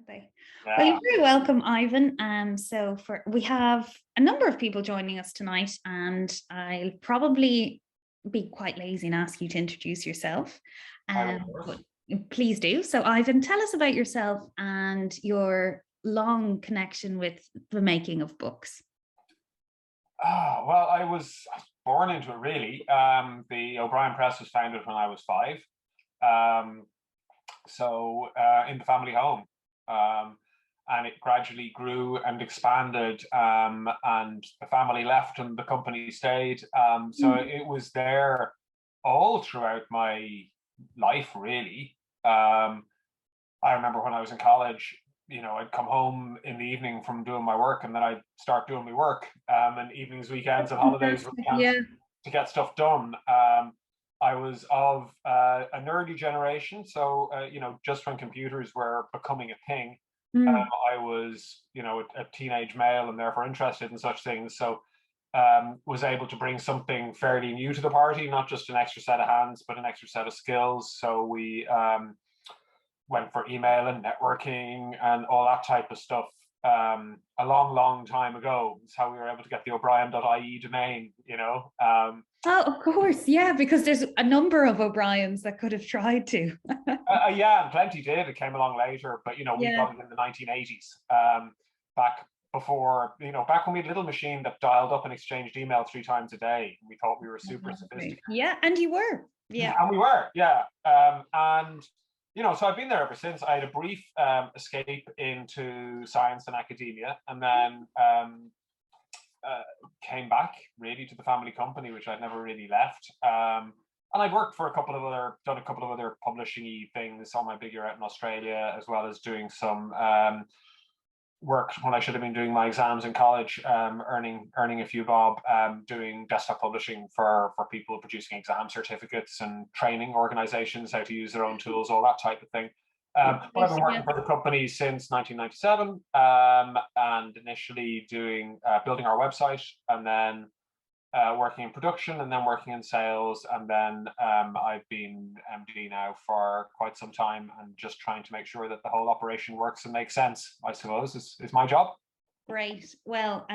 they? Yeah. Well, you're very welcome, Ivan. We have a number of people joining us tonight, and I'll probably be quite lazy and ask you to introduce yourself. But please do. So, Ivan, tell us about yourself and your long connection with the making of books. Oh, well, I was born into it, really. The O'Brien Press was founded when I was 5. In the family home. And it gradually grew and expanded, and the family left and the company stayed. It was there all throughout my life, really. I remember when I was in college, I'd come home in the evening from doing my work, and then I'd start doing my work, and evenings, weekends, and holidays to get stuff done. I was of a nerdy generation, so just when computers were becoming a thing, I was, a teenage male and therefore interested in such things. So was able to bring something fairly new to the party, not just an extra set of hands, but an extra set of skills. So we went for email and networking and all that type of stuff a long time ago. It's how we were able to get the O'Brien.ie domain, Oh, of course, yeah, because there's a number of O'Briens that could have tried to. Yeah, and plenty did. It came along later, but we got it in the 1980s, back before, back when we had a little machine that dialed up and exchanged email 3 times a day. We thought we were super sophisticated. Yeah, and you were. Yeah, and we were. Yeah, so I've been there ever since. I had a brief escape into science and academia, and then came back really to the family company, which I'd never really left. And I'd worked for done a couple of other publishing-y things on my big year out in Australia, as well as doing some work when I should have been doing my exams in college, earning a few bob, doing desktop publishing for people producing exam certificates and training organizations how to use their own tools, all that type of thing. But I've been working for the company since 1997, and initially building our website, and then working in production, and then working in sales, and then I've been MD now for quite some time, and just trying to make sure that the whole operation works and makes sense, I suppose, is my job. Great. Well,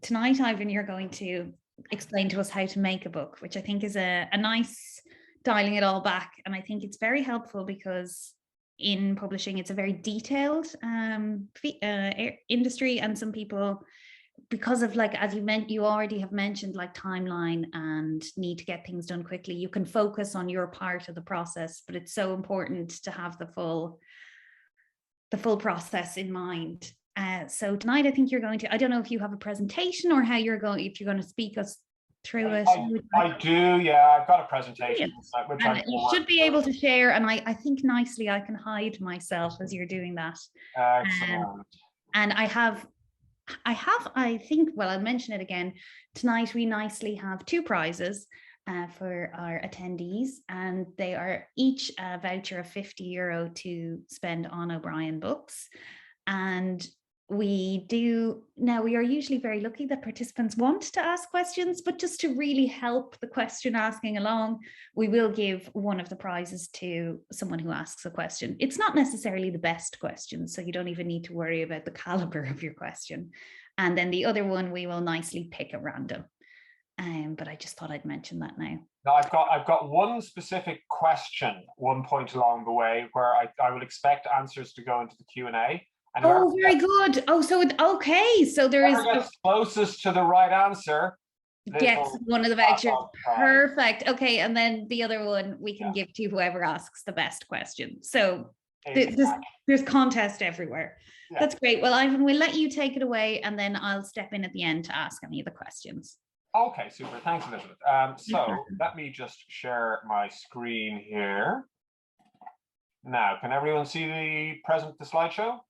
tonight, Ivan, you're going to explain to us how to make a book, which I think is a nice dialing it all back. And I think it's very helpful because in publishing, it's a very detailed industry, and some people, because of, like, as you already have mentioned, like timeline and need to get things done quickly, you can focus on your part of the process, but it's so important to have the full process in mind. So tonight, I think you're going to, I don't know if you have a presentation or if you're going to speak us through it. I do, yeah. I've got a presentation. And you should be able to share, and I think nicely I can hide myself as you're doing that. Excellent. And I think, well, I'll mention it again. Tonight we nicely have 2 prizes for our attendees, and they are each a voucher of €50 to spend on O'Brien books. And we are usually very lucky that participants want to ask questions, but just to really help the question asking along, we will give one of the prizes to someone who asks a question. It's not necessarily the best question, so you don't even need to worry about the caliber of your question. And then the other one we will nicely pick at random. But I just thought I'd mention that now. Now, I've got one specific question, one point along the way, where I would expect answers to go into the Q&A. Oh, very good. Oh, so okay. So there is closest to the right answer. Yes, one of the vouchers. Perfect. Okay, and then the other one we can give to whoever asks the best question. So there's contest everywhere. Yeah. That's great. Well, Ivan, we'll let you take it away, and then I'll step in at the end to ask any of the questions. Okay, super. Thanks, Elizabeth. So let me just share my screen here. Now, can everyone see the slideshow?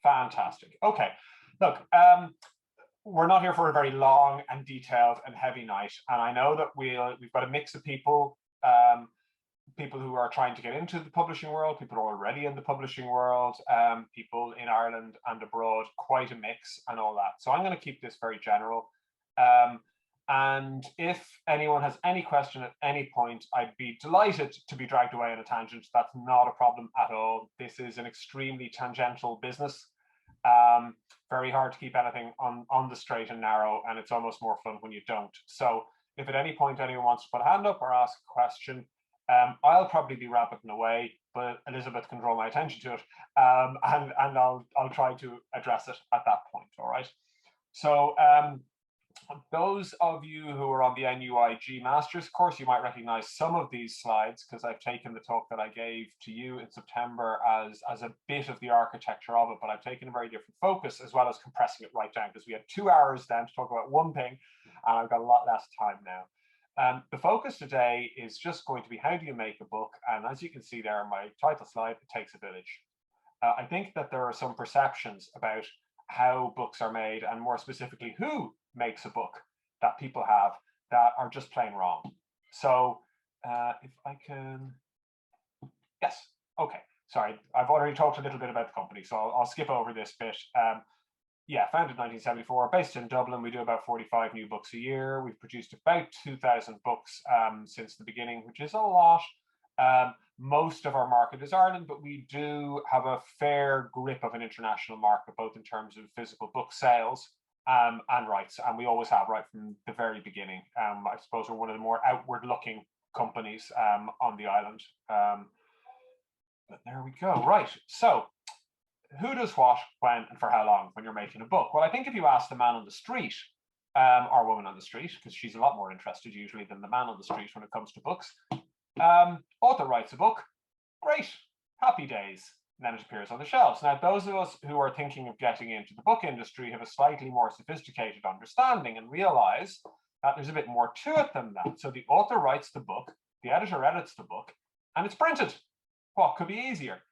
Fantastic. Okay, look, we're not here for a very long and detailed and heavy night, and I know that we've got a mix of people, people who are trying to get into the publishing world, people who are already in the publishing world, people in Ireland and abroad, quite a mix and all that. So I'm going to keep this very general. And if anyone has any question at any point, I'd be delighted to be dragged away on a tangent. That's not a problem at all. This is an extremely tangential business. Very hard to keep anything on the straight and narrow, and it's almost more fun when you don't. So if at any point anyone wants to put a hand up or ask a question, I'll probably be rapiding away, but Elizabeth can draw my attention to it, and I'll try to address it at that point. All right. So those of you who are on the NUIG Masters course, you might recognize some of these slides because I've taken the talk that I gave to you in September as a bit of the architecture of it, but I've taken a very different focus as well as compressing it right down because we had 2 hours then to talk about one thing, and I've got a lot less time now. The focus today is just going to be how do you make a book, and as you can see there in my title slide, it takes a village. I think that there are some perceptions about how books are made, and more specifically, who makes a book that people have that are just plain wrong. So if I can, yes, okay, sorry, I've already talked a little bit about the company, so I'll skip over this bit. Yeah, founded in 1974, based in Dublin. We do about 45 new books a year. We've produced about 2,000 books since the beginning, which is a lot. Most of our market is Ireland, but we do have a fair grip of an international market, both in terms of physical book sales and rights. And we always have right from the very beginning. I suppose we're one of the more outward-looking companies on the island. But there we go. Right. So who does what, when, and for how long when you're making a book? Well, I think if you ask the man on the street or woman on the street, because she's a lot more interested usually than the man on the street when it comes to books, author writes a book, great, happy days, and then it appears on the shelves. Now, those of us who are thinking of getting into the book industry have a slightly more sophisticated understanding and realize that there's a bit more to it than that. So the author writes the book, the editor edits the book, and it's printed. What could be easier?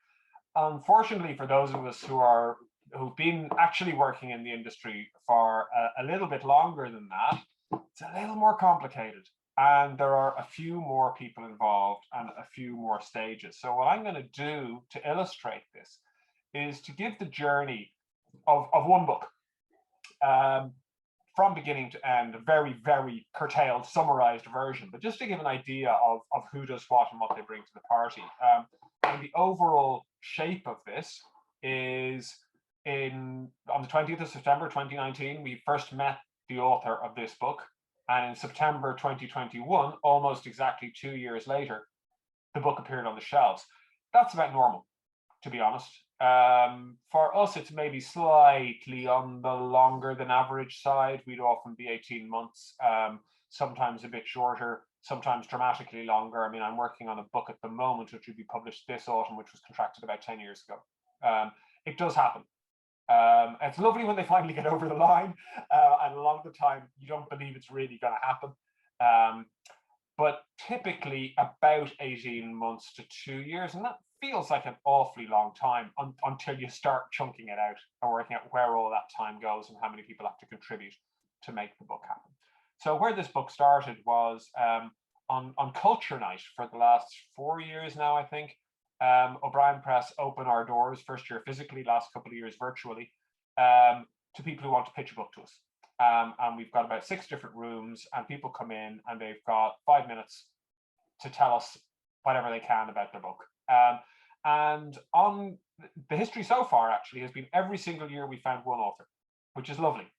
Unfortunately, for those of us who've been actually working in the industry for a little bit longer than that, it's a little more complicated. And there are a few more people involved and a few more stages. So what I'm going to do to illustrate this is to give the journey of one book from beginning to end, a very, very curtailed, summarized version, but just to give an idea of who does what and what they bring to the party. And the overall shape of this is on the 20th of September 2019, we first met the author of this book. And in September 2021, almost exactly 2 years later, the book appeared on the shelves. That's about normal, to be honest. For us, it's maybe slightly on the longer than average side. We'd often be 18 months, sometimes a bit shorter, sometimes dramatically longer. I mean, I'm working on a book at the moment, which will be published this autumn, which was contracted about 10 years ago. It does happen. It's lovely when they finally get over the line, and a lot of the time you don't believe it's really going to happen. But typically about 18 months to 2 years, and that feels like an awfully long time until you start chunking it out and working out where all that time goes and how many people have to contribute to make the book happen. So where this book started was on Culture Night for the last 4 years now, I think. O'Brien Press opened our doors, first year physically, last couple of years virtually, to people who want to pitch a book to us. And we've got about 6 different rooms, and people come in and they've got 5 minutes to tell us whatever they can about their book. And on the history so far actually has been every single year we found one author, which is lovely.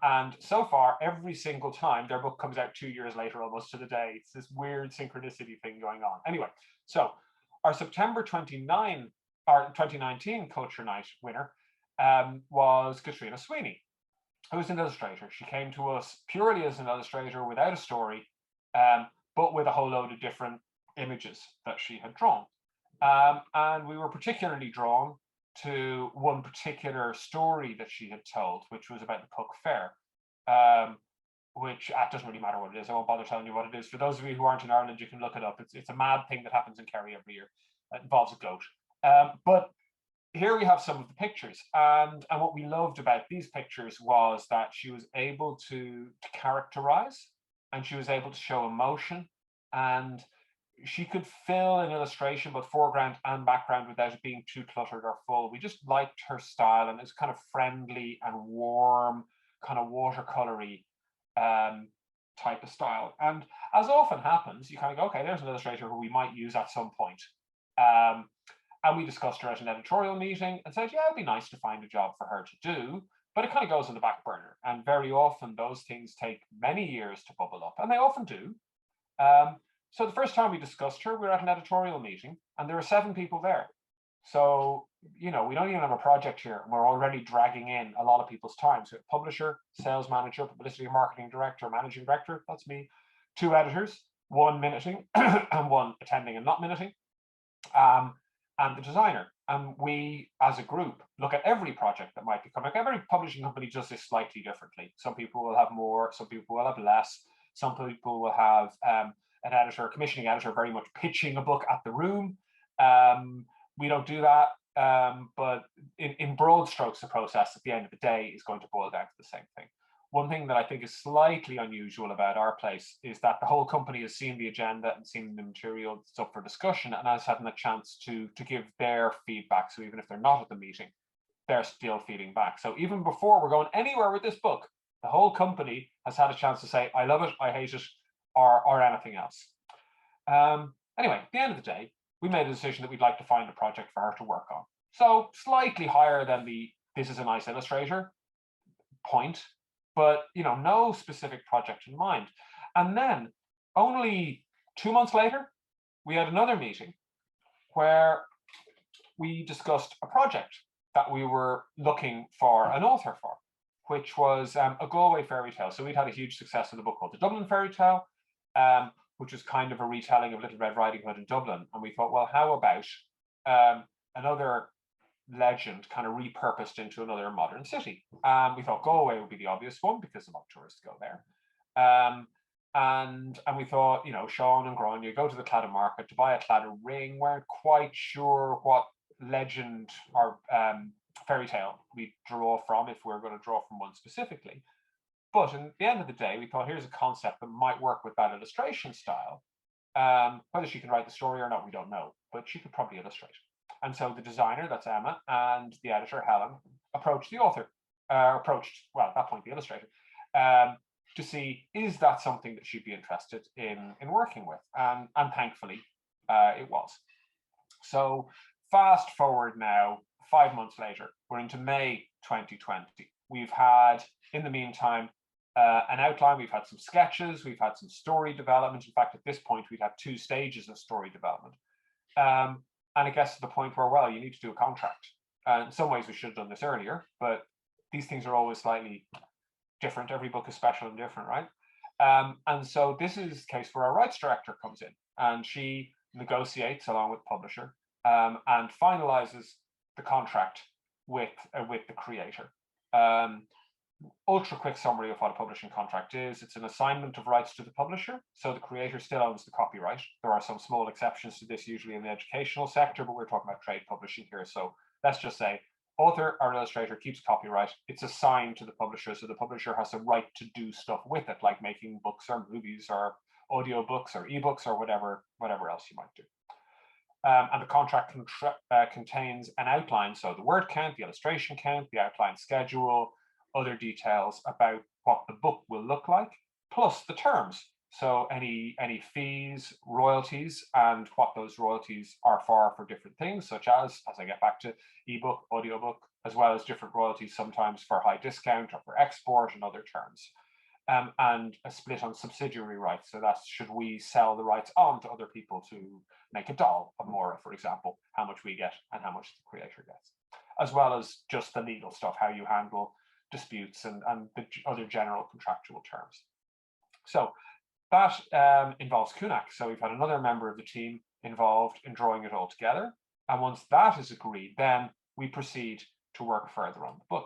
And so far, every single time their book comes out 2 years later, almost to the day. It's this weird synchronicity thing going on. Anyway, so our September 2019 Culture Night winner was Katrina Sweeney, who's an illustrator. She came to us purely as an illustrator without a story, but with a whole load of different images that she had drawn. And we were particularly drawn to one particular story that she had told, which was about the Puck Fair, which doesn't really matter what it is. I won't bother telling you what it is. For those of you who aren't in Ireland, you can look it up. It's a mad thing that happens in Kerry every year. It involves a goat. But here we have some of the pictures. And what we loved about these pictures was that she was able to characterize, and she was able to show emotion, and she could fill an illustration, both foreground and background, without it being too cluttered or full. We just liked her style, and it was kind of friendly and warm, kind of watercolory. type of style. And as often happens, you kind of go, okay, there's an illustrator who we might use at some point. And we discussed her at an editorial meeting and said, yeah, it'd be nice to find a job for her to do, but it kind of goes on the back burner. And very often those things take many years to bubble up, and they often do. So the first time we discussed her, we were at an editorial meeting and there were 7 people there. So, we don't even have a project here, and we're already dragging in a lot of people's time. So publisher, sales manager, publicity and marketing director, managing director, that's me, 2 editors, 1 minuting and 1 attending and not minuting, and the designer. And we, as a group, look at every project that might be coming. Every publishing company does this slightly differently. Some people will have more, some people will have less. Some people will have an editor, a commissioning editor, very much pitching a book at the room. We don't do that, but in broad strokes, the process at the end of the day is going to boil down to the same thing. One thing that I think is slightly unusual about our place is that the whole company has seen the agenda and seen the material that's up for discussion and has had a chance to give their feedback. So even if they're not at the meeting, they're still feeding back. So even before we're going anywhere with this book, the whole company has had a chance to say, I love it, I hate it, or anything else. Anyway, at the end of the day, we made a decision that we'd like to find a project for her to work on. So slightly higher than the this is a nice illustrator point, but no specific project in mind. And then only 2 months later, we had another meeting where we discussed a project that we were looking for an author for, which was a Galway fairy tale. So we'd had a huge success with a book called The Dublin Fairy Tale, which was kind of a retelling of Little Red Riding Hood in Dublin. And we thought, well, how about another legend kind of repurposed into another modern city? We thought Galway would be the obvious one because a lot of tourists go there. And we thought, Sean and Grania go to the Claddagh market to buy a Claddagh ring. Weren't quite sure what legend or fairy tale we draw from, if we're going to draw from one specifically. But at the end of the day, we thought, here's a concept that might work with that illustration style. Whether she can write the story or not, we don't know, but she could probably illustrate. And so the designer, that's Emma, and the editor, Helen, approached the author, at that point, the illustrator, to see, is that something that she'd be interested in working with? And thankfully, it was. So fast forward now, 5 months later, we're into May 2020. We've had, in the meantime, an outline, we've had some sketches, we've had some story development. In fact, at this point, we'd had 2 stages of story development. And it gets to the point where, well, you need to do a contract. In some ways, we should have done this earlier, but these things are always slightly different. Every book is special and different, right? And so this is the case where our rights director comes in, and she negotiates along with the publisher and finalizes the contract with the creator. Ultra quick summary of what a publishing contract is. It's an assignment of rights to the publisher, so the creator still owns the copyright. There are some small exceptions to this, usually in the educational sector, but we're talking about trade publishing here. So let's just say author or illustrator keeps copyright. It's assigned to the publisher, so the publisher has a right to do stuff with it, like making books or movies or audio books or ebooks or whatever else you might do. And the contract contains an outline, so the word count, the illustration count, the outline schedule, other details about what the book will look like, plus the terms. So any fees, royalties, and what those royalties are for different things, such as I get back to ebook, audiobook, as well as different royalties, sometimes for high discount or for export and other terms. And a split on subsidiary rights. So that's, should we sell the rights on to other people to make a doll of Mora, for example, how much we get and how much the creator gets, as well as just the legal stuff, how you handle disputes and the other general contractual terms. So that involves Kunak. So we've had another member of the team involved in drawing it all together. And once that is agreed, then we proceed to work further on the book.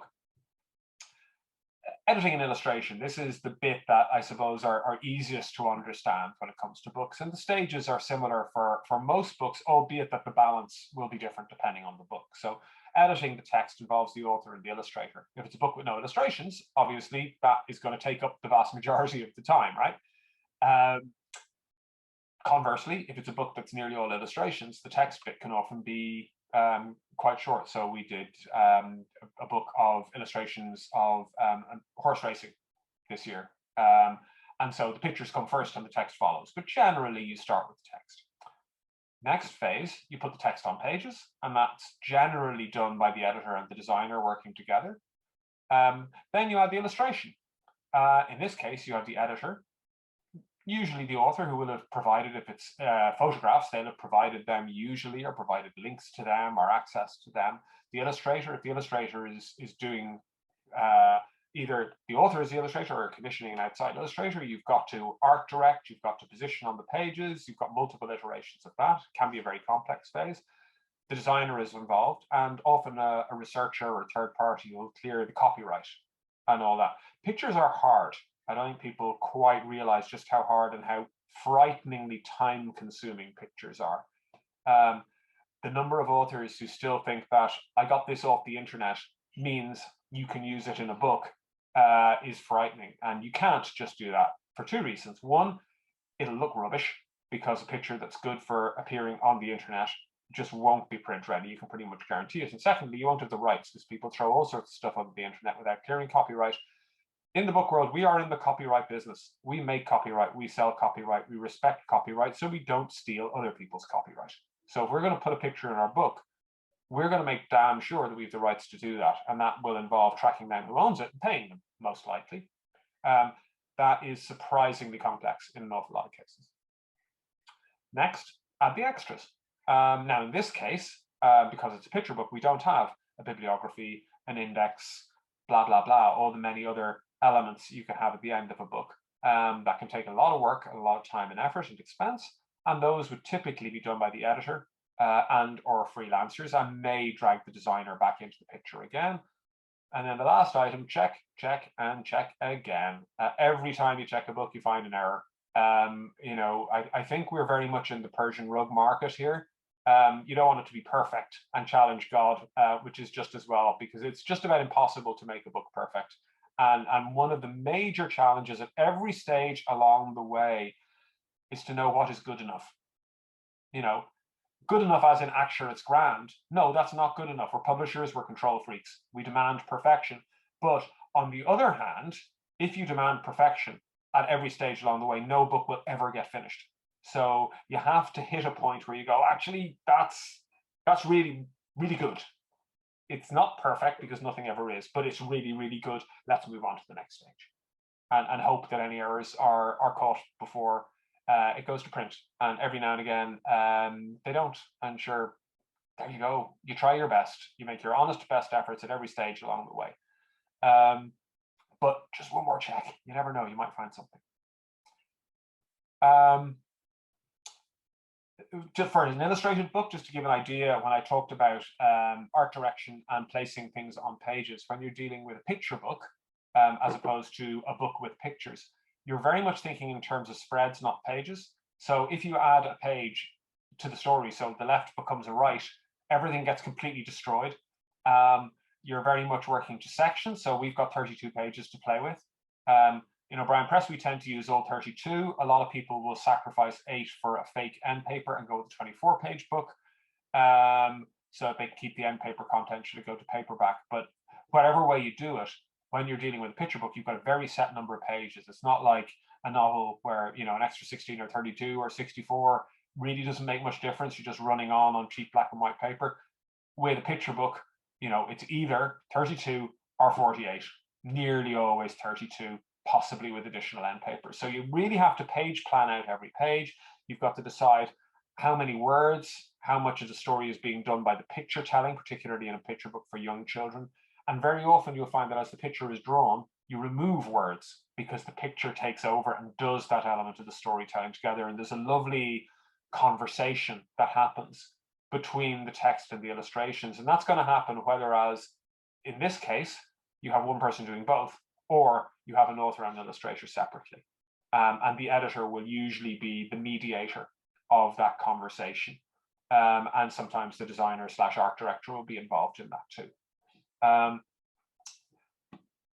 Editing and illustration, this is the bit that I suppose are easiest to understand when it comes to books. And the stages are similar for most books, albeit that the balance will be different depending on the book. So editing the text involves the author and the illustrator. If it's a book with no illustrations, obviously that is going to take up the vast majority of the time, right? Conversely, if it's a book that's nearly all illustrations, the text bit can often be quite short. So we did a book of illustrations of horse racing this year. And so the pictures come first and the text follows, but generally you start with the text. Next phase, you put the text on pages, and that's generally done by the editor and the designer working together. Then you add the illustration. In this case, you have the editor, usually the author, who will have provided, if it's photographs, they'll have provided them usually, or provided links to them or access to them. The illustrator, if the illustrator is doing either the author is the illustrator or commissioning an outside illustrator, you've got to art direct, you've got to position on the pages, you've got multiple iterations of that. It can be a very complex phase. The designer is involved, and often a researcher or third party will clear the copyright and all that. Pictures are hard. I don't think people quite realize just how hard and how frighteningly time consuming pictures are. The number of authors who still think that I got this off the internet means you can use it in a book is frightening. And you can't just do that for two reasons. One, it'll look rubbish, because a picture that's good for appearing on the internet just won't be print ready. You can pretty much guarantee it. And secondly, you won't have the rights, because people throw all sorts of stuff on the internet without clearing copyright. In the book world, we are in the copyright business. We make copyright, we sell copyright, we respect copyright, so we don't steal other people's copyright. So if we're going to put a picture in our book, we're going to make damn sure that we have the rights to do that. And that will involve tracking down who owns it and paying them, most likely. That is surprisingly complex in an awful lot of cases. Next, add the extras. Now, in this case, because it's a picture book, we don't have a bibliography, an index, blah, blah, blah, all the many other elements you can have at the end of a book. That can take a lot of work, a lot of time and effort and expense. And those would typically be done by the editor and or freelancers, and may drag the designer back into the picture again. And then the last item, check, check, and check again. Every time you check a book, you find an error. I think we're very much in the Persian rug market here. You don't want it to be perfect and challenge God, which is just as well, because it's just about impossible to make a book perfect. And one of the major challenges at every stage along the way is to know what is good enough. Good enough as in actually it's grand. No, that's not good enough. We're publishers, we're control freaks. We demand perfection. But on the other hand, if you demand perfection at every stage along the way, no book will ever get finished. So you have to hit a point where you go, actually, that's really, really good. It's not perfect, because nothing ever is, but it's really, really good. Let's move on to the next stage, and hope that any errors are caught before it goes to print. And every now and again, they don't. And sure, there you go. You try your best. You make your honest best efforts at every stage along the way. But just one more check. You never know. You might find something. Just for an illustrated book, just to give an idea, when I talked about art direction and placing things on pages, when you're dealing with a picture book, as opposed to a book with pictures, you're very much thinking in terms of spreads, not pages. So if you add a page to the story, so the left becomes a right, everything gets completely destroyed. You're very much working to sections. So we've got 32 pages to play with. In O'Brien Press, we tend to use all 32. A lot of people will sacrifice 8 for a fake end paper and go with a 24-page book. So they keep the end paper content should it go to paperback. But whatever way you do it, when you're dealing with a picture book, you've got a very set number of pages. It's not like a novel where, an extra 16 or 32 or 64 really doesn't make much difference. You're just running on cheap black and white paper. With a picture book, it's either 32 or 48, nearly always 32, possibly with additional end paper. So you really have to page plan out every page. You've got to decide how many words, how much of the story is being done by the picture telling, particularly in a picture book for young children. And very often you'll find that as the picture is drawn, you remove words because the picture takes over and does that element of the storytelling together. And there's a lovely conversation that happens between the text and the illustrations. And that's going to happen whether, as in this case, you have one person doing both, or you have an author and an illustrator separately. And the editor will usually be the mediator of that conversation. And sometimes the designer / art director will be involved in that too.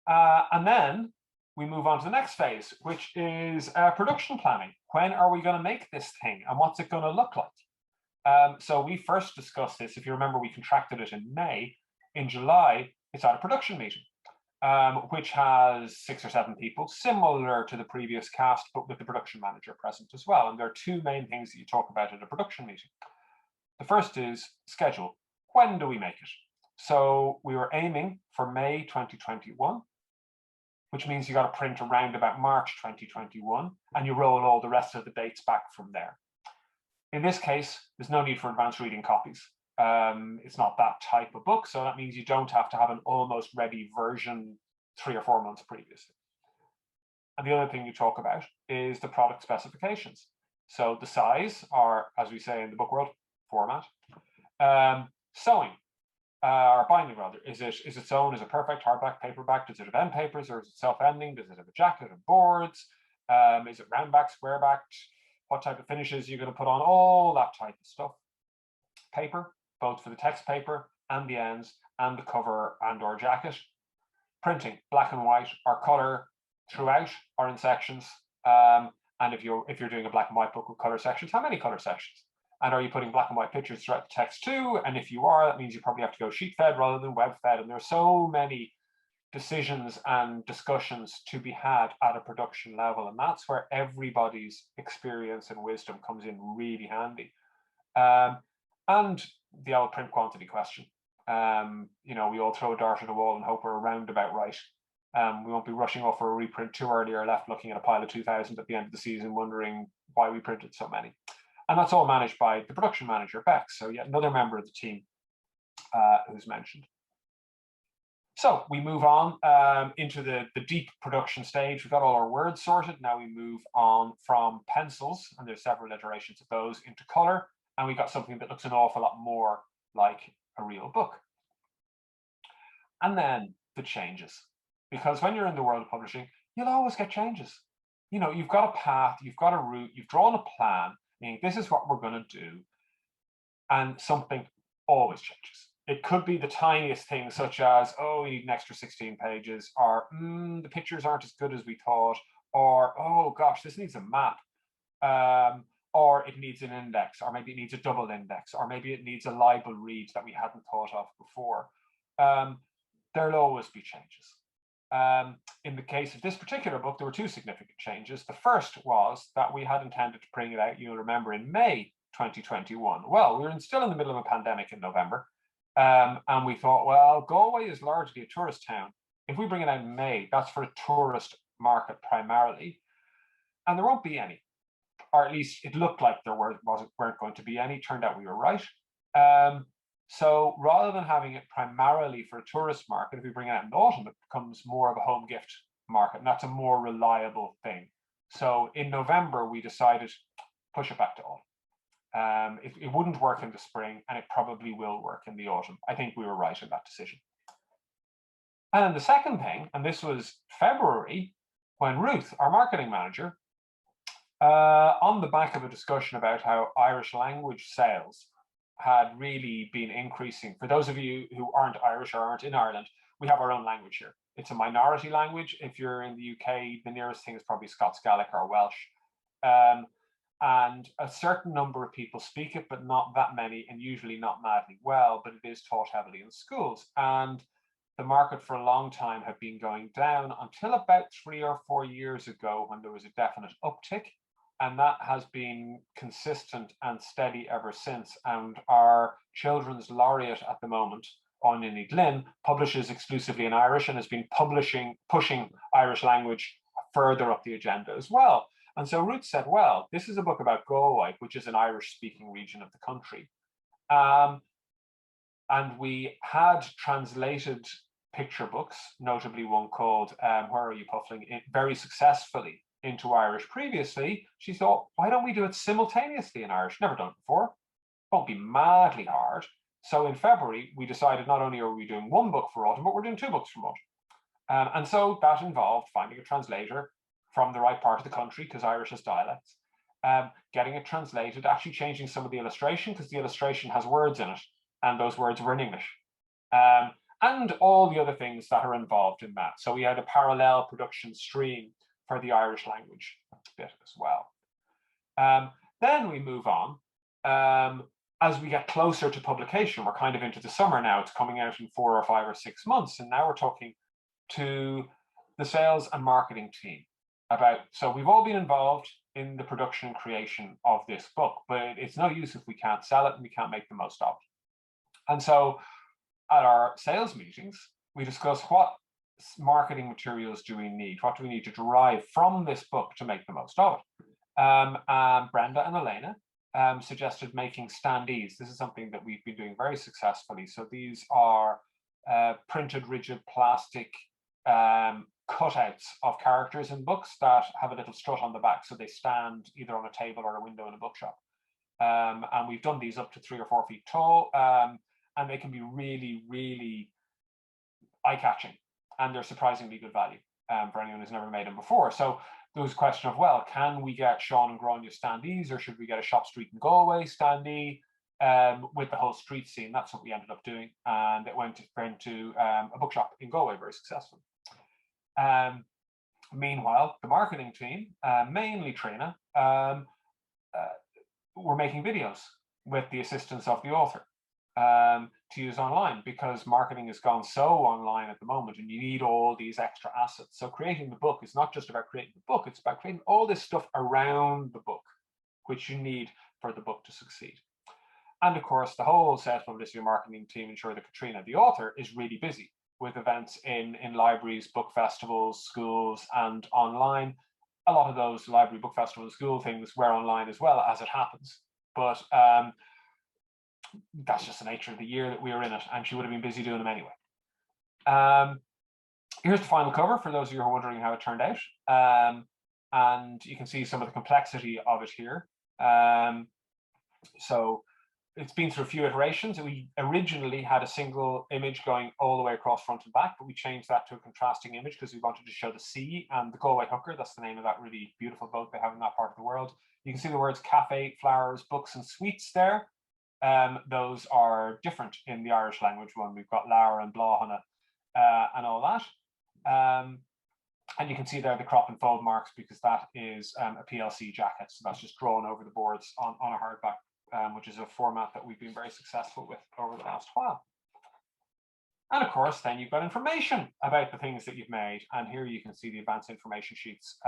And then we move on to the next phase, which is production planning. When are we going to make this thing, and what's it going to look like? So we first discussed this, if you remember, we contracted it in May. In July, it's at a production meeting. which has 6 or 7 people, similar to the previous cast, but with the production manager present as well. And there are two main things that you talk about at a production meeting. The first is schedule. When do we make it? So we were aiming for May 2021, which means you got to print around about March 2021, and you roll all the rest of the dates back from there. In this case, there's no need for advanced reading copies. It's not that type of book, so that means you don't have to have an almost ready version 3 or 4 months previously. And the other thing you talk about is the product specifications. So the size, or as we say in the book world, format. Sewing, or binding rather, is it sewn? Is it perfect, hardback, paperback? Does it have end papers, or is it self-ending? Does it have a jacket and boards? Is it roundback, squarebacked? What type of finishes you're going to put on? All that type of stuff. Paper, both for the text paper and the ends and the cover and or jacket. Printing, black and white or color throughout or in sections. And if you're doing a black and white book with color sections, how many color sections? And are you putting black and white pictures throughout the text too? And if you are, that means you probably have to go sheet fed rather than web fed. And there are so many decisions and discussions to be had at a production level. And that's where everybody's experience and wisdom comes in really handy. And the old print quantity question. We all throw a dart at the wall and hope we're around about right. We won't be rushing off for a reprint too early or left looking at a pile of 2,000 at the end of the season, wondering why we printed so many. And that's all managed by the production manager, Bex. So yet another member of the team who's mentioned. So we move on into the deep production stage. We've got all our words sorted. Now we move on from pencils, and there's several iterations of those, into color. And we got something that looks an awful lot more like a real book. And then the changes. Because when you're in the world of publishing, you'll always get changes. You've got a path, you've got a route, you've drawn a plan, meaning this is what we're going to do. And something always changes. It could be the tiniest thing, such as, oh, we need an extra 16 pages, or the pictures aren't as good as we thought, or, oh gosh, this needs a map, or it needs an index, or maybe it needs a double index, or maybe it needs a libel read that we hadn't thought of before. There'll always be changes. In the case of this particular book, there were two significant changes. The first was that we had intended to bring it out, you'll remember, in May 2021. Well, we were still in the middle of a pandemic in November. And we thought, well, Galway is largely a tourist town. If we bring it out in May, that's for a tourist market primarily. And there won't be any, or at least it looked like there weren't going to be any. Turned out we were right. So rather than having it primarily for a tourist market, if we bring it out in autumn, it becomes more of a home gift market, and that's a more reliable thing. So in November, we decided push it back to autumn. It wouldn't work in the spring, and it probably will work in the autumn. I think we were right in that decision. And then the second thing, and this was February, when Ruth, our marketing manager, on the back of a discussion about how Irish language sales had really been increasing. For those of you who aren't Irish or aren't in Ireland, we have our own language here. It's a minority language. If you're in the UK, the nearest thing is probably Scots Gaelic or Welsh. And a certain number of people speak it, but not that many, and usually not madly well, but it is taught heavily in schools. And the market for a long time had been going down until about 3 or 4 years ago, when there was a definite uptick. And that has been consistent and steady ever since. And our children's laureate at the moment, Anya Glynn, publishes exclusively in Irish and has been pushing Irish language further up the agenda as well. And so Ruth said, well, this is a book about Galway, which is an Irish-speaking region of the country. And we had translated picture books, notably one called Where Are You Puffling, very successfully into Irish previously. She thought, why don't we do it simultaneously in Irish? Never done it before. Won't be madly hard. So in February, we decided not only are we doing one book for autumn, but we're doing 2 books for autumn. And so that involved finding a translator from the right part of the country, because Irish has dialects, getting it translated, actually changing some of the illustration, because the illustration has words in it, and those words were in English, and all the other things that are involved in that. So we had a parallel production stream for the Irish language bit as well. Then we move on. As we get closer to publication, we're kind of into the summer now. It's coming out in 4 or 5 or 6 months, and now we're talking, to the sales and marketing team about, so we've all been involved in the production and creation of this book, but it's no use if we can't sell it and we can't make the most of it. And so at our sales meetings, we discuss what marketing materials do we need, what do we need to derive from this book to make the most of it. Brenda and Elena suggested making standees. This is something that we've been doing very successfully. So these are printed rigid plastic cutouts of characters in books that have a little strut on the back, so they stand either on a table or a window in a bookshop. And we've done these up to 3 or 4 feet tall, and they can be really, really eye-catching, and they're surprisingly good value for anyone who's never made them before. So there was a question of, well, can we get Sean and Grania standees, or should we get a Shop Street in Galway standee with the whole street scene? That's what we ended up doing, and it went into a bookshop in Galway very successfully. Meanwhile, the marketing team, mainly Trina, were making videos with the assistance of the author to use online, because marketing has gone so online at the moment and you need all these extra assets. So creating the book is not just about creating the book, it's about creating all this stuff around the book, which you need for the book to succeed. And of course, the whole sales, publicity, and marketing team ensure that Katrina, the author, is really busy with events in libraries, book festivals, schools, and online. A lot of those library, book festival, and school things were online as well, as it happens. But that's just the nature of the year that we were in it, and she would have been busy doing them anyway. Here's the final cover for those of you who are wondering how it turned out. And you can see some of the complexity of it here. So it's been through a few iterations. We originally had a single image going all the way across front and back, but we changed that to a contrasting image because we wanted to show the sea and the Galway Hooker. That's the name of that really beautiful boat they have in that part of the world. You can see the words cafe, flowers, books, and sweets there. Those are different in the Irish language one. We've got Laura and Blahana and all that. And you can see there the crop and fold marks, because that is a PLC jacket. So that's just drawn over the boards on a hardback, which is a format that we've been very successful with over the last while. And of course, then you've got information about the things that you've made. And here you can see the advanced information sheets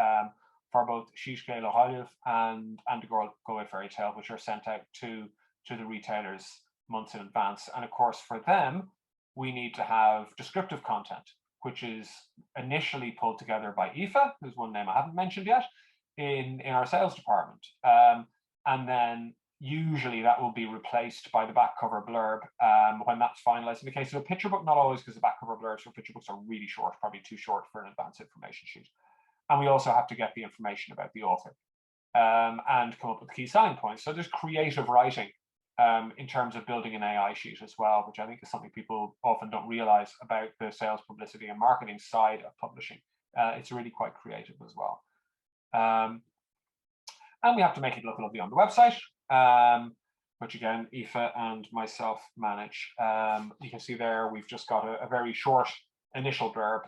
for both Shishke Lohaliv and the Galway Fairy Tale, which are sent out to the retailers months in advance. And of course, for them, we need to have descriptive content, which is initially pulled together by Aoife, who's one name I haven't mentioned yet, in our sales department. And then usually that will be replaced by the back cover blurb when that's finalized. In the case of a picture book, not always, because the back cover blurbs for picture books are really short, probably too short for an advanced information sheet. And we also have to get the information about the author and come up with key selling points. So there's creative writing in terms of building an AI sheet as well, which I think is something people often don't realize about the sales, publicity, and marketing side of publishing. It's really quite creative as well. And we have to make it look lovely on the website, which again, Aoife and myself manage. You can see there, we've just got a very short initial blurb,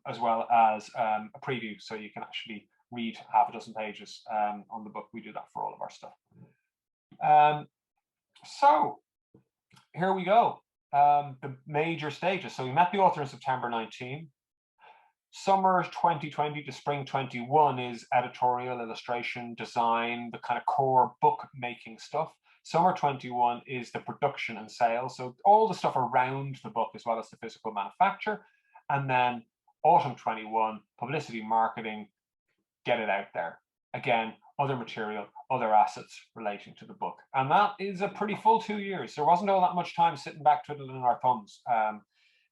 as well as a preview, so you can actually read half a dozen pages on the book. We do that for all of our stuff. So here we go. The major stages. So we met the author in September 19. Summer 2020 to spring 21 is editorial, illustration, design, the kind of core book making stuff. Summer 21 is the production and sales, so all the stuff around the book as well as the physical manufacture. And then autumn 21, publicity, marketing, get it out there. Again, other material, other assets relating to the book. And that is a pretty full 2 years. There wasn't all that much time sitting back twiddling our thumbs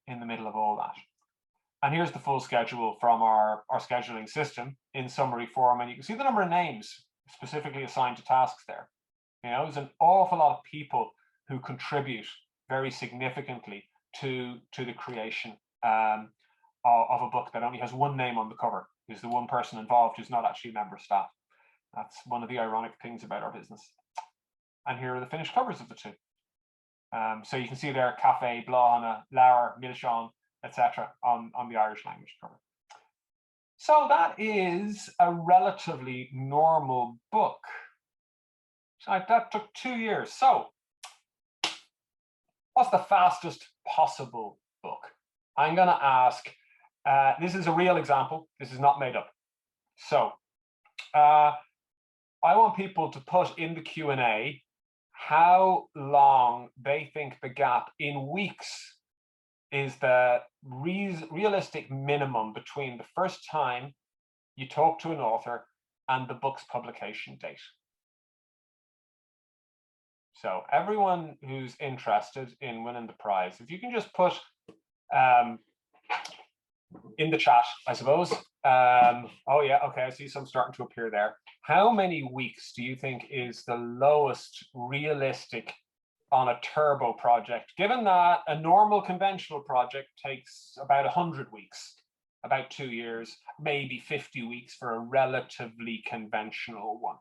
in the middle of all that. And here's the full schedule from our scheduling system in summary form. And you can see the number of names specifically assigned to tasks there. You know, there's an awful lot of people who contribute very significantly to the creation of a book that only has one name on the cover. Who's the one person involved who's not actually a member of staff. That's one of the ironic things about our business. And here are the finished covers of the two. So you can see there, Cafe, Blahana, Laur, Milshon, etc. on the Irish language cover. So that is a relatively normal book. So that took 2 years. So what's the fastest possible book? I'm going to ask This is a real example. This is not made up. So I want people to put in the Q&A how long they think the gap in weeks is the realistic minimum between the first time you talk to an author and the book's publication date. So everyone who's interested in winning the prize, if you can just put in the chat, I suppose. Oh yeah, okay, I see some starting to appear there. How many weeks do you think is the lowest realistic on a turbo project, given that a normal conventional project takes about 100 weeks, about 2 years, maybe 50 weeks for a relatively conventional one?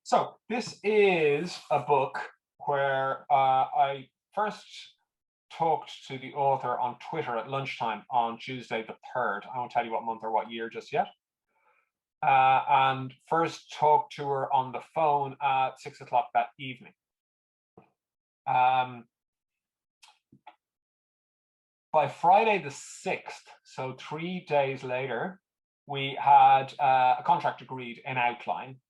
So this is a book where I first talked to the author on Twitter at lunchtime on Tuesday the 3rd. I won't tell you what month or what year just yet. And first talked to her on the phone at 6 o'clock that evening. By Friday the 6th, so 3 days later, we had a contract agreed in outline,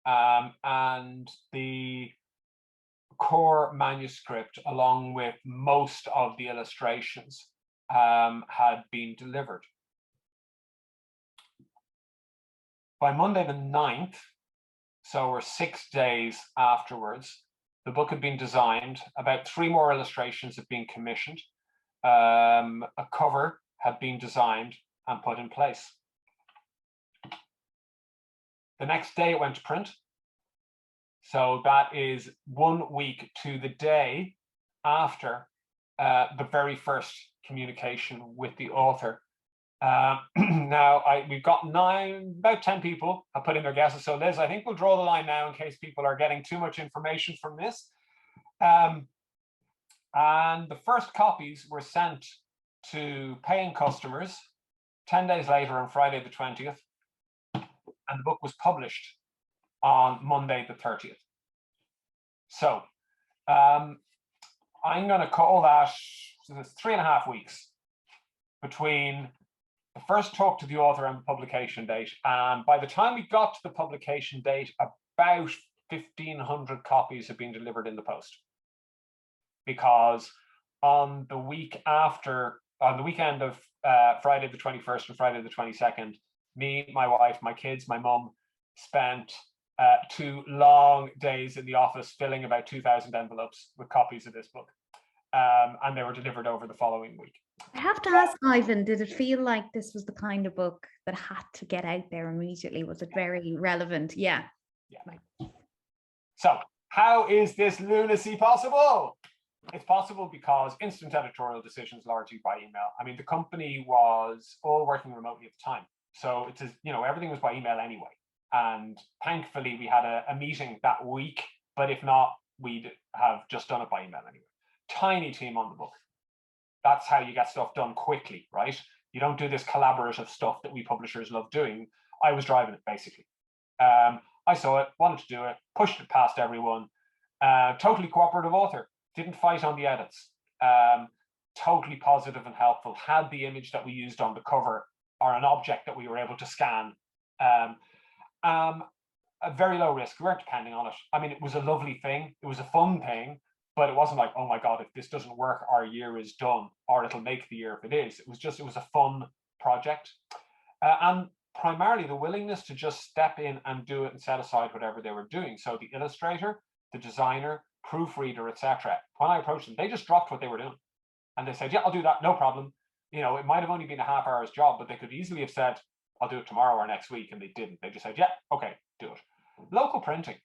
and the core manuscript, along with most of the illustrations, had been delivered. By Monday the 9th, so we're 6 days afterwards, the book had been designed, about 3 more illustrations had been commissioned, a cover had been designed and put in place. The next day it went to print. So that is 1 week to the day after the very first communication with the author. Now, we've got about 10 people have put in their guesses. So Liz, I think we'll draw the line now in case people are getting too much information from this. And the first copies were sent to paying customers 10 days later on Friday the 20th. And the book was published on Monday the 30th. So I'm going to call that 3.5 weeks between the first talk to the author and the publication date. And by the time we got to the publication date, about 1,500 copies have been delivered in the post. Because on the week after, on the weekend of Friday the 21st and Friday the 22nd, me, my wife, my kids, my mum spent 2 long days in the office filling about 2,000 envelopes with copies of this book. And they were delivered over the following week. I have to ask, Ivan, did it feel like this was the kind of book that had to get out there immediately? Was it very relevant? Yeah. Yeah. So how is this lunacy possible? It's possible because instant editorial decisions largely by email. I mean, the company was all working remotely at the time. So it's, everything was by email anyway. And thankfully we had a meeting that week, but if not, we'd have just done it by email anyway. Tiny team on the book. That's how you get stuff done quickly, right? You don't do this collaborative stuff that we publishers love doing. I was driving it basically. I saw it, wanted to do it, pushed it past everyone. Totally cooperative author, didn't fight on the edits. Totally positive and helpful, had the image that we used on the cover or an object that we were able to scan. A very low risk, we weren't depending on it. I mean, it was a lovely thing, it was a fun thing, but it wasn't like, oh my God, if this doesn't work, our year is done, or it'll make the year if it is. It was a fun project. And primarily the willingness to just step in and do it and set aside whatever they were doing. So the illustrator, the designer, proofreader, etc. When I approached them, they just dropped what they were doing. And they said, yeah, I'll do that, no problem. It might have only been a half hour's job, but they could easily have said, I'll do it tomorrow or next week, and they didn't. They just said, yeah, okay, do it. Local printing.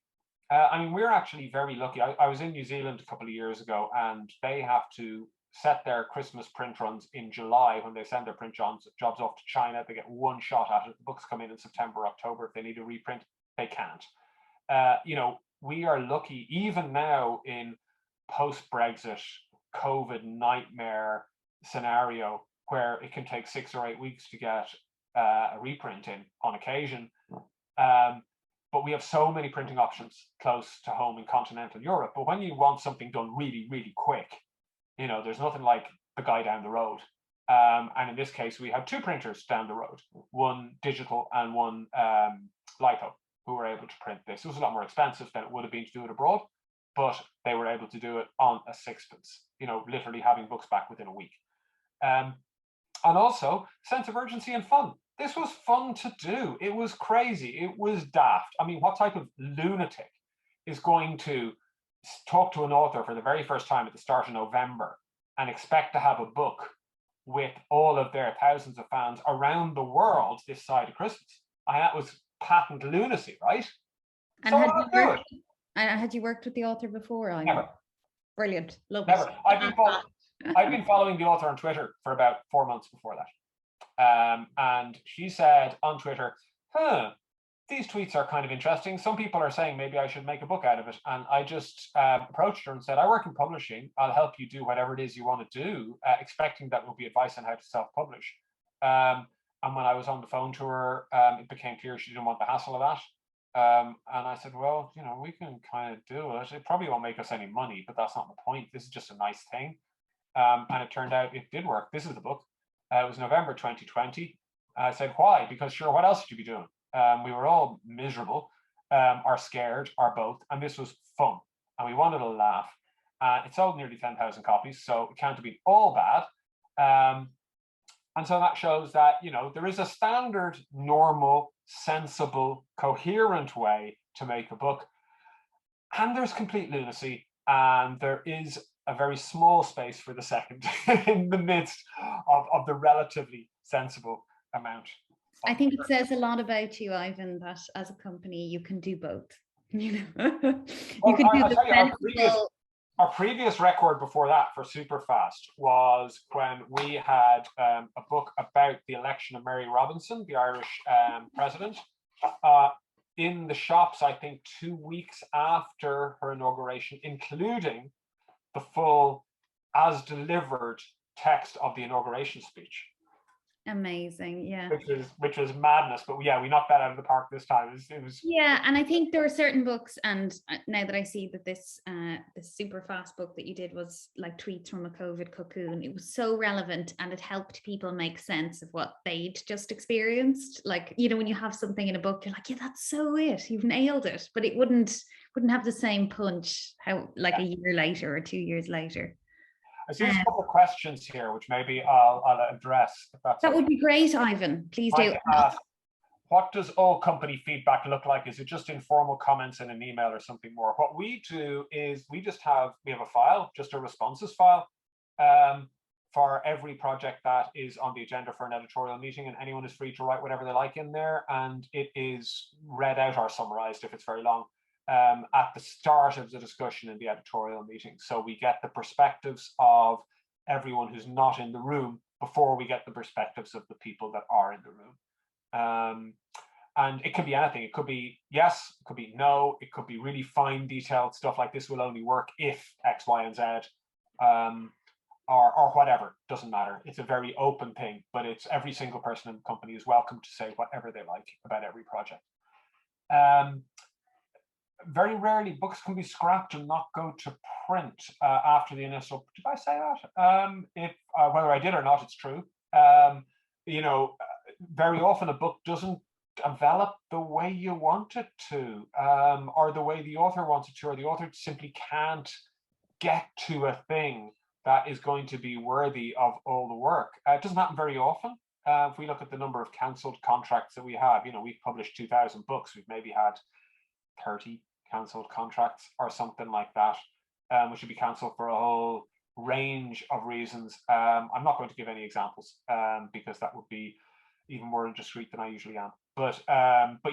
I mean, we're actually very lucky. I was in New Zealand a couple of years ago, and they have to set their Christmas print runs in July when they send their print jobs off to China. They get one shot at it. The books come in September, October. If they need a reprint, they can't. We are lucky, even now in post-Brexit COVID nightmare scenario, where it can take 6 or 8 weeks to get a reprint in on occasion. But we have so many printing options close to home in continental Europe. But when you want something done really, really quick, there's nothing like the guy down the road. And in this case, we had two printers down the road, one digital and one litho, who were able to print this. It was a lot more expensive than it would have been to do it abroad, but they were able to do it on a sixpence, literally having books back within a week. And also sense of urgency and fun. This was fun to do. It was crazy. It was daft. I mean, what type of lunatic is going to talk to an author for the very first time at the start of November and expect to have a book with all of their thousands of fans around the world this side of Christmas? That was patent lunacy, right? And so had you worked with the author before? Never. Brilliant. Love Never. it. I've been following the author on Twitter for about 4 months before that. And she said on Twitter, these tweets are kind of interesting. Some people are saying maybe I should make a book out of it. And I just approached her and said, I work in publishing. I'll help you do whatever it is you want to do, expecting that would be advice on how to self-publish. And when I was on the phone to her, it became clear she didn't want the hassle of that. And I said, well, we can kind of do it. It probably won't make us any money, but that's not the point. This is just a nice thing. And it turned out it did work. This is the book. It was November 2020. I said, why? Because sure, what else would you be doing? We were all miserable, or scared, or both. And this was fun. And we wanted to laugh. It sold nearly 10,000 copies, so it can't have been all bad. And so that shows that, there is a standard, normal, sensible, coherent way to make a book. And there's complete lunacy. And there is a very small space for the second in the midst of the relatively sensible amount. I think it says a lot about you, Ivan, that as a company, you can do both. You can do the Our previous record before that for Superfast was when we had a book about the election of Mary Robinson, the Irish president, in the shops, I think 2 weeks after her inauguration, including the full as delivered text of the inauguration speech. Amazing, yeah. Which was madness, but yeah, we knocked that out of the park this time. It was yeah, and I think there are certain books, and now that I see that this super fast book that you did was like tweets from a COVID cocoon, it was so relevant, and it helped people make sense of what they'd just experienced. Like, when you have something in a book, you're like, yeah, that's so it, you've nailed it, but it wouldn't have the same punch a year later or 2 years later. I see a couple of questions here, which maybe I'll address. If that's that would be great, Ivan. Please do. What does all company feedback look like? Is it just informal comments in an email or something more? What we do is we have a file, just a responses file, for every project that is on the agenda for an editorial meeting, and anyone is free to write whatever they like in there, and it is read out or summarized if it's very long. At the start of the discussion in the editorial meeting. So we get the perspectives of everyone who's not in the room before we get the perspectives of the people that are in the room. And it could be anything. It could be yes, it could be no, it could be really fine detailed stuff like this will only work if X, Y, and Z, or whatever, doesn't matter. It's a very open thing, but it's every single person in the company is welcome to say whatever they like about every project. Very rarely books can be scrapped and not go to print after the initial. Did I say that? If whether I did or not, it's true. Very often a book doesn't develop the way you want it to, or the way the author wants it to, or the author simply can't get to a thing that is going to be worthy of all the work. It doesn't happen very often. If we look at the number of cancelled contracts that we have, we've published 2,000 books. We've maybe had 30 cancelled contracts or something like that, which would be cancelled for a whole range of reasons. I'm not going to give any examples because that would be even more indiscreet than I usually am. But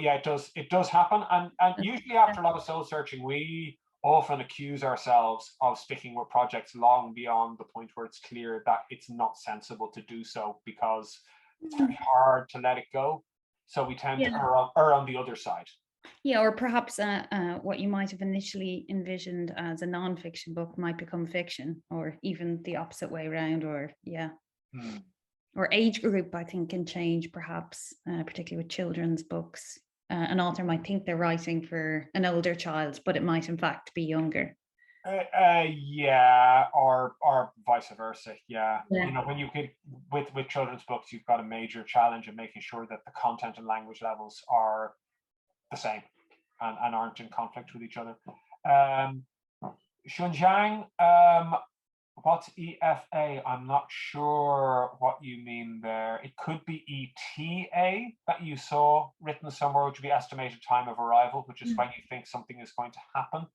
yeah, it does happen, and usually after a lot of soul searching, we often accuse ourselves of sticking with projects long beyond the point where it's clear that it's not sensible to do so, because it's very hard to let it go. So we tend to err on the other side. Yeah, or perhaps what you might have initially envisioned as a non-fiction book might become fiction, or even the opposite way around, or or age group, I think, can change perhaps, particularly with children's books. An author might think they're writing for an older child, but it might in fact be younger. Yeah, or vice versa. Yeah. When you could, with children's books, you've got a major challenge in making sure that the content and language levels are the same and aren't in conflict with each other. Xunjiang, what's EFA? I'm not sure what you mean there. It could be ETA that you saw written somewhere, which would be estimated time of arrival, which is when you think something is going to happen.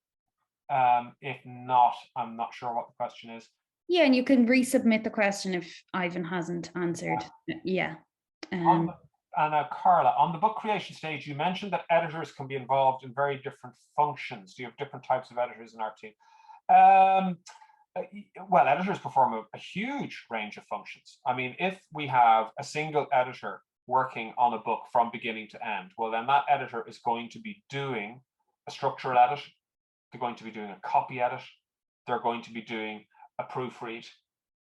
If not, I'm not sure what the question is. Yeah, and you can resubmit the question if Ivan hasn't answered. Yeah. Carla, on the book creation stage, you mentioned that editors can be involved in very different functions. Do you have different types of editors in our team? Well, editors perform a huge range of functions. I mean, if we have a single editor working on a book from beginning to end, well, then that editor is going to be doing a structural edit. They're going to be doing a copy edit. They're going to be doing a proofread.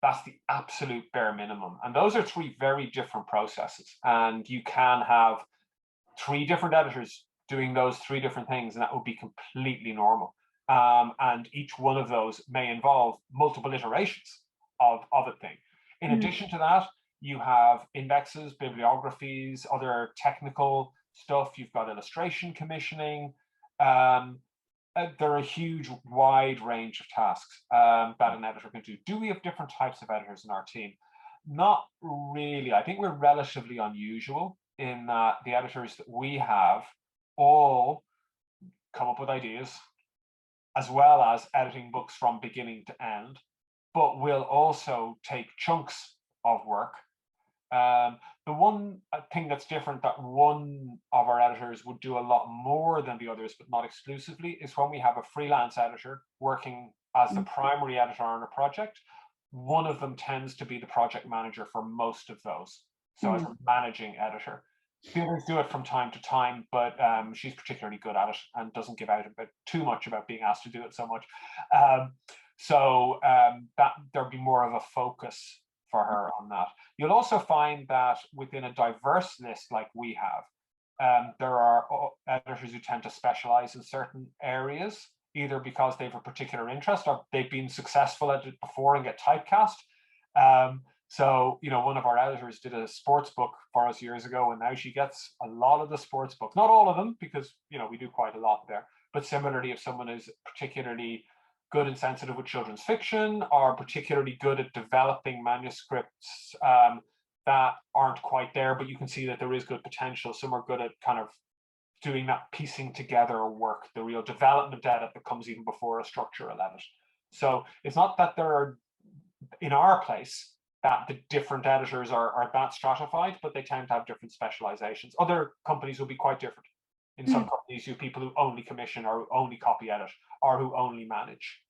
That's the absolute bare minimum. And those are three very different processes. And you can have three different editors doing those three different things, and that would be completely normal. And each one of those may involve multiple iterations of a thing. In addition to that, you have indexes, bibliographies, other technical stuff. You've got illustration commissioning. There are a huge, wide range of tasks that an editor can do. Do we have different types of editors in our team? Not really. I think we're relatively unusual in that the editors that we have all come up with ideas, as well as editing books from beginning to end, but will also take chunks of work. The one thing that's different that one of our editors would do a lot more than the others, but not exclusively, is when we have a freelance editor working as the primary editor on a project, one of them tends to be the project manager for most of those. So as a managing editor. The others do it from time to time, but she's particularly good at it and doesn't give out too much about being asked to do it so much. That there'll be more of a focus for her on that. You'll also find that within a diverse list like we have, there are editors who tend to specialize in certain areas, either because they have a particular interest or they've been successful at it before and get typecast. So, one of our editors did a sports book for us years ago, and now she gets a lot of the sports books, not all of them, because, we do quite a lot there. But similarly, if someone is particularly good and sensitive with children's fiction, or particularly good at developing manuscripts that aren't quite there, but you can see that there is good potential. Some are good at kind of doing that piecing together work, the real development edit that comes even before a structural edit. So it's not that there are, in our place, that the different editors are that stratified, but they tend to have different specializations. Other companies will be quite different. In some companies, you have people who only commission or only copy edit or who only manage.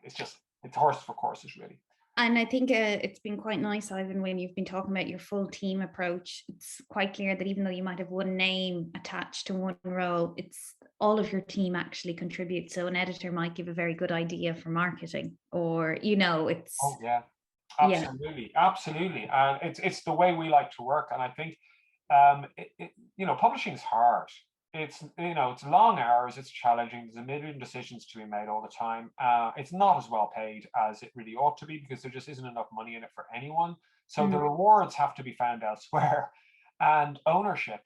It's horses for courses, really. And I think it's been quite nice, Ivan, when you've been talking about your full team approach. It's quite clear that even though you might have one name attached to one role, it's all of your team actually contribute. So an editor might give a very good idea for marketing, or it's. Oh yeah, absolutely, absolutely, and it's the way we like to work. And I think publishing is hard. It's it's long hours, it's challenging, there's a million decisions to be made all the time. It's not as well paid as it really ought to be, because there just isn't enough money in it for anyone. So the rewards have to be found elsewhere, and ownership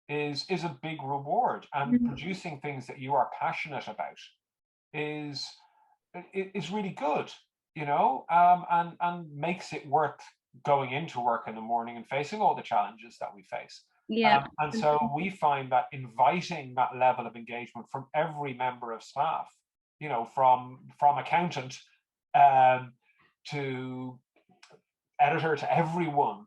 is a big reward. And producing things that you are passionate about is really good, and makes it worth going into work in the morning and facing all the challenges that we face. And so we find that inviting that level of engagement from every member of staff, from accountant to editor to everyone,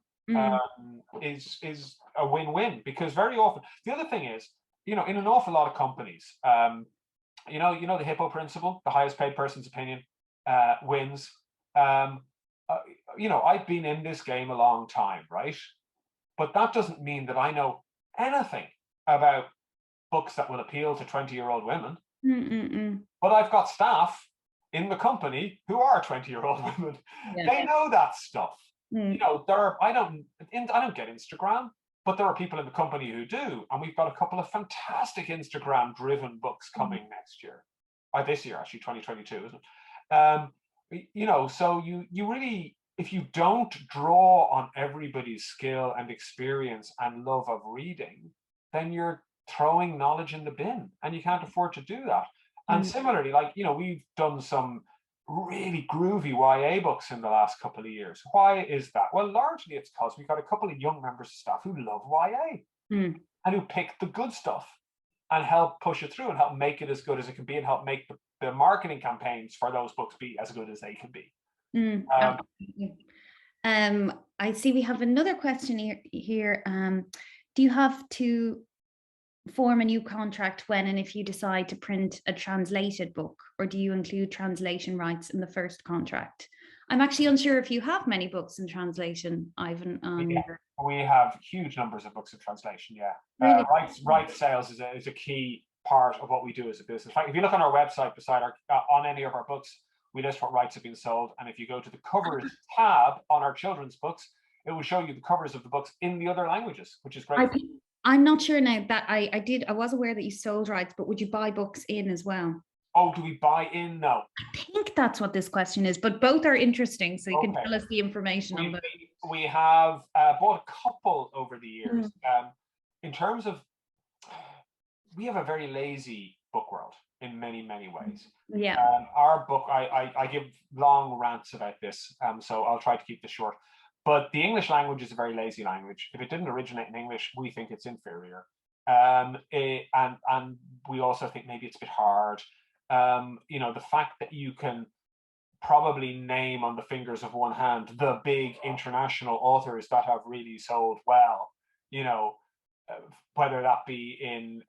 is a win-win. Because very often, the other thing is, in an awful lot of companies, the Hippo principle, the highest paid person's opinion wins. I've been in this game a long time, right? But that doesn't mean that I know anything about books that will appeal to 20-year-old women. But I've got staff in the company who are 20-year-old women. They know that stuff. I don't get Instagram, but there are people in the company who do. And we've got a couple of fantastic Instagram-driven books coming next year. Or this year, actually, 2022, isn't it? So you really, if you don't draw on everybody's skill and experience and love of reading, then you're throwing knowledge in the bin, and you can't afford to do that. And similarly, like, you know, we've done some really groovy YA books in the last couple of years. Why is that? Well, largely it's because we've got a couple of young members of staff who love YA and who pick the good stuff and help push it through and help make it as good as it can be, and help make the marketing campaigns for those books be as good as they can be. I see we have another question here. Do you have to form a new contract when and if you decide to print a translated book, or do you include translation rights in the first contract? I'm actually unsure if you have many books in translation, Ivan. We have huge numbers of books in translation. Yeah, really? rights sales is a key part of what we do as a business. If you look on our website, beside on any of our books, we list what rights have been sold. And if you go to the covers tab on our children's books, it will show you the covers of the books in the other languages, which is great. I'm not sure now that I was aware that you sold rights, but would you buy books in as well? Oh, do we buy in? No. I think that's what this question is, but both are interesting. So you can tell us the information on them. We have bought a couple over the years. In terms of, we have a very lazy book world in many, many ways. Yeah. Our book, I give long rants about this, so I'll try to keep this short. But the English language is a very lazy language. If it didn't originate in English, we think it's inferior. And we also think maybe it's a bit hard. You know, the fact that you can probably name on the fingers of one hand the big international authors that have really sold well, you know, whether that be in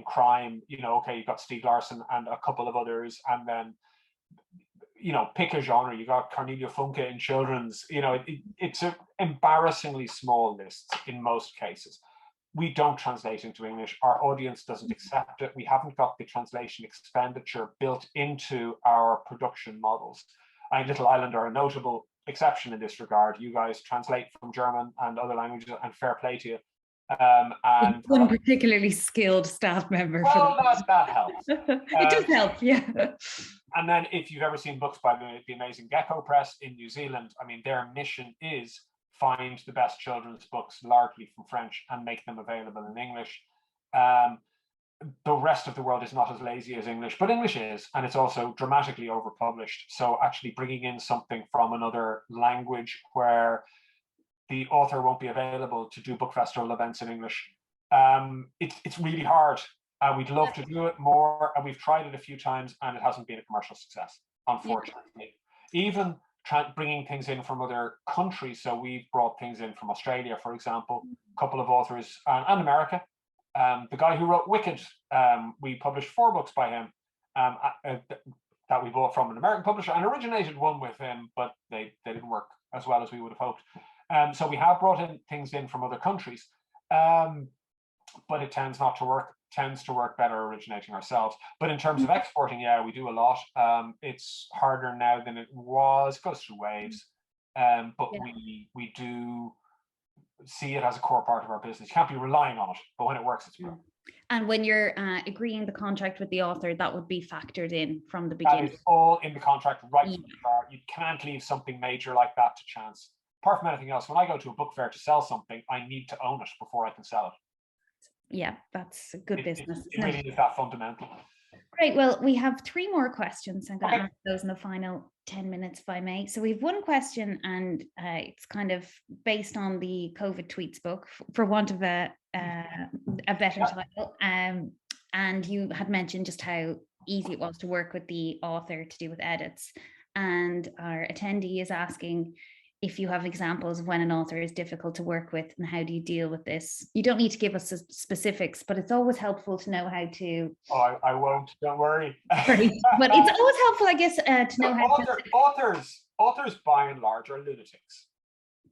crime, you know, okay, you've got Stieg Larsson and a couple of others, and then, you know, pick a genre, you got Cornelia Funke in children's, you know, it's an embarrassingly small list in most cases. We don't translate into English. Our audience doesn't accept it. We haven't got the translation expenditure built into our production models. Little Island are a notable exception in this regard. You guys translate from German and other languages, and fair play to you. And one particularly skilled staff member. Well, that helps. It does help, yeah. And then if you've ever seen books by the amazing Gecko Press in New Zealand, I mean, their mission is find the best children's books, largely from French, and make them available in English. The rest of the world is not as lazy as English, but English is, and it's also dramatically overpublished. So actually bringing in something from another language where the author won't be available to do book festival events in English, it's really hard. We'd love to do it more, and we've tried it a few times, and it hasn't been a commercial success, unfortunately. Even bringing things in from other countries. So we've brought things in from Australia, for example, a couple of authors, and America. The guy who wrote Wicked, we published 4 books by him that we bought from an American publisher, and originated one with him, but they didn't work as well as we would have hoped. So we have brought in things in from other countries, but it tends to work better originating ourselves. But in terms of exporting, yeah, we do a lot. It's harder now than it was. It goes through waves, but we do see it as a core part of our business. You can't be relying on it, but when it works, it's good. And when you're agreeing the contract with the author, that would be factored in from the beginning. That is all in the contract right from the start. You can't leave something major like that to chance. Apart from anything else, when I go to a book fair to sell something, I need to own it before I can sell it. Yeah, that's a good business. It really is that fundamental. Great. Well, we have 3 more questions. I'm going to ask those in the final 10 minutes, if I may. So we have one question, and it's kind of based on the COVID tweets book, for want of a better title. And you had mentioned just how easy it was to work with the author to do with edits. And our attendee is asking if you have examples of when an author is difficult to work with, and how do you deal with this? You don't need to give us specifics, but it's always helpful to know how to. Oh, I won't. Don't worry. Right. But it's always helpful, I guess, to know how to. Authors, by and large, are lunatics.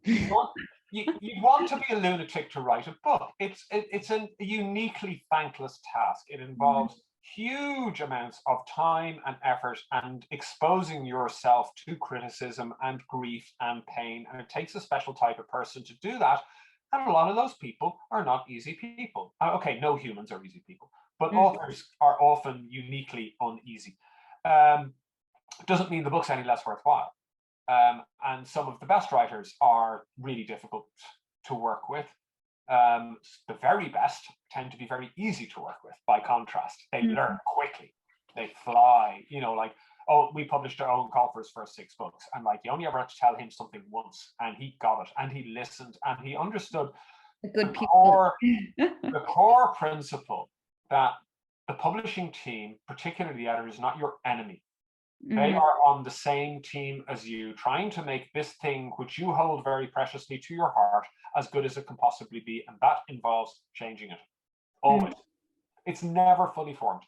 You want to be a lunatic to write a book. It's a uniquely thankless task. It involves huge amounts of time and effort, and exposing yourself to criticism and grief and pain, and it takes a special type of person to do that, and a lot of those people are not easy people. Okay, no humans are easy people, but authors are often uniquely uneasy. Doesn't mean the book's any less worthwhile. and some of the best writers are really difficult to work with. The very best tend to be very easy to work with, by contrast. They learn quickly, they fly, you know, like, oh, we published our own call for his first 6 books, and like, you only ever had to tell him something once, and he got it, and he listened, and he understood Good the core principle that the publishing team, particularly the editor, is not your enemy. They are on the same team as you, trying to make this thing which you hold very preciously to your heart as good as it can possibly be, and that involves changing it. Always. It's never fully formed.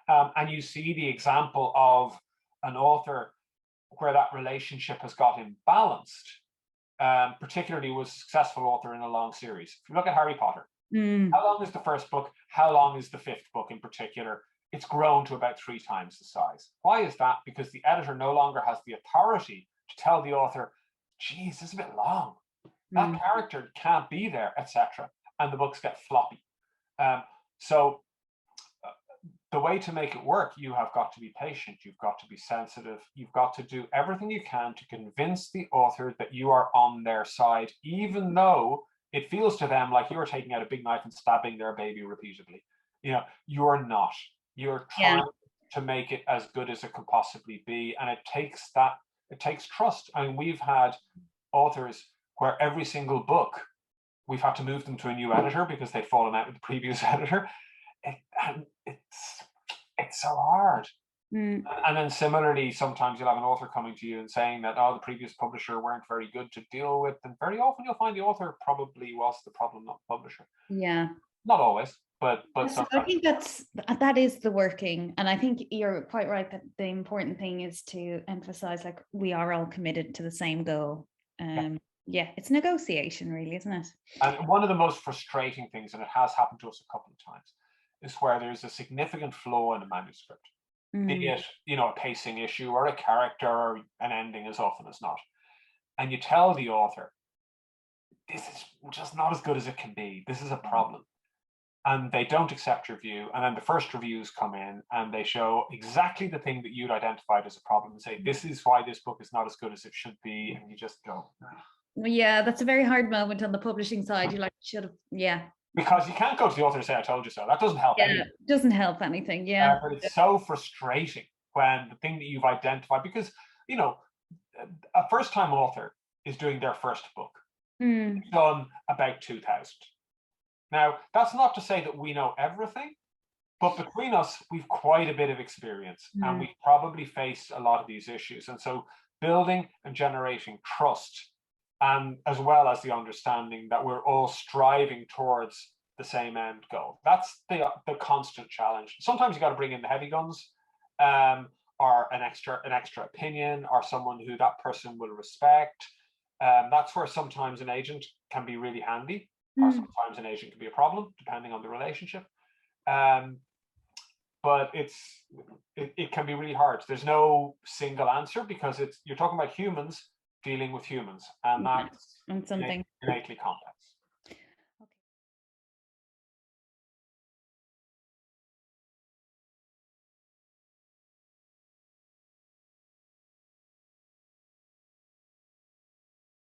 And you see the example of an author where that relationship has got imbalanced, particularly with a successful author in a long series. If you look at Harry Potter, how long is the first book? How long is the 5th book in particular? It's grown to about 3 times the size. Why is that? Because the editor no longer has the authority to tell the author, geez, this is a bit long. That character can't be there, etc. And the books get floppy. So the way to make it work, you have got to be patient, you've got to be sensitive, you've got to do everything you can to convince the author that you are on their side, even though it feels to them like you're taking out a big knife and stabbing their baby repeatedly. You know, you're not. You're trying to make it as good as it can possibly be. And it takes trust. I mean, we've had authors where every single book, we've had to move them to a new editor because they've fallen out with the previous editor. And it's so hard. And then similarly, sometimes you'll have an author coming to you and saying that, oh, the previous publisher weren't very good to deal with. And very often you'll find the author probably was the problem, not the publisher. Yeah. Not always, but sometimes. I think that is the working. And I think you're quite right that the important thing is to emphasize, like, we are all committed to the same goal. It's negotiation, really, isn't it? And one of the most frustrating things, and it has happened to us a couple of times, is where there's a significant flaw in a manuscript, be it, you know, a pacing issue or a character or an ending, as often as not. And you tell the author, this is just not as good as it can be. This is a problem. And they don't accept your view. And then the first reviews come in and they show exactly the thing that you'd identified as a problem and say, this is why this book is not as good as it should be. And you just go, yeah, that's a very hard moment on the publishing side. You're like, should have, because you can't go to the author and say, I told you so. That doesn't help anything. It doesn't help anything, but it's so frustrating when the thing that you've identified, because, you know, a first-time author is doing their first book. It's done about 2,000. Now, that's not to say that we know everything, but between us, we've quite a bit of experience and we've probably faced a lot of these issues. And so building and generating trust, and as well as the understanding that we're all striving towards the same end goal. That's the constant challenge. Sometimes you got to bring in the heavy guns, or an extra opinion, or someone who that person will respect. That's where sometimes an agent can be really handy, or sometimes an agent can be a problem, depending on the relationship. But it can be really hard. There's no single answer, because you're talking about humans dealing with humans, and that's something innately complex.